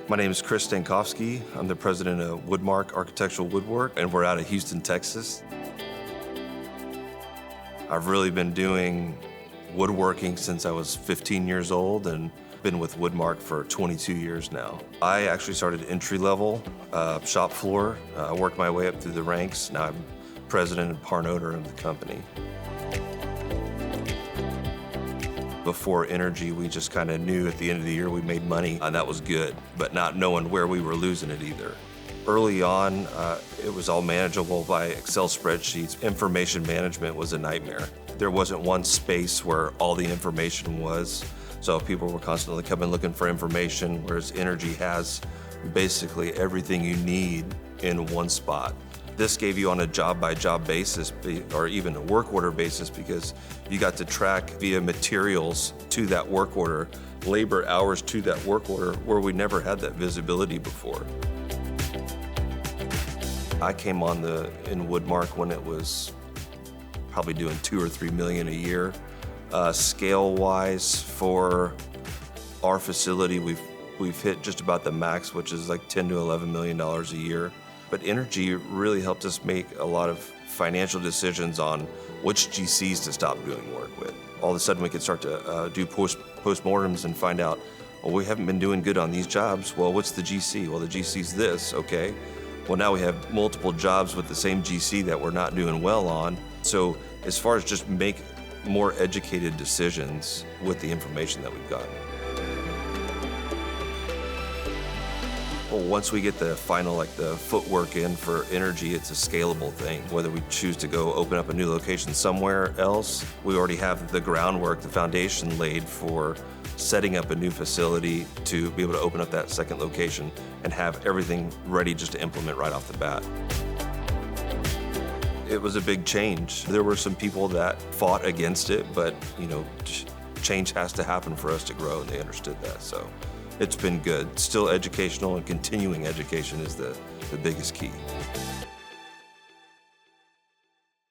My name is Chris Stankowski. I'm the president of Woodmark Architectural Woodwork, and we're out of Houston, Texas. I've really been doing woodworking since I was 15 years old and been with Woodmark for 22 years now. I actually started entry-level, shop floor. I worked my way up through the ranks. Now I'm president and part owner of the company. Before INNERGY, we just kind of knew at the end of the year we made money, and that was good, but not knowing where we were losing it either. Early on, it was all manageable by Excel spreadsheets. Information management was a nightmare. There wasn't one space where all the information was, so people were constantly coming looking for information, whereas INNERGY has basically everything you need in one spot. This gave you on a job-by-job basis, or even a work order basis, because you got to track via materials to that work order, labor hours to that work order, where we never had that visibility before. I came on in Woodmark when it was probably doing $2 or $3 million a year. Scale-wise, for our facility, we've hit just about the max, which is like $10 to $11 million a year. But INNERGY really helped us make a lot of financial decisions on which GCs to stop doing work with. All of a sudden we could start to do postmortems and find out, well, we haven't been doing good on these jobs. Well, what's the GC? Well, the GC's this, okay. Well, now we have multiple jobs with the same GC that we're not doing well on. So as far as just make more educated decisions with the information that we've got. Well, once we get the final, the footwork in for INNERGY, it's a scalable thing. Whether we choose to go open up a new location somewhere else, we already have the groundwork, the foundation laid for setting up a new facility to be able to open up that second location and have everything ready just to implement right off the bat. It was a big change. There were some people that fought against it, but change has to happen for us to grow, and they understood that. So it's been good. Still educational, and continuing education is the biggest key.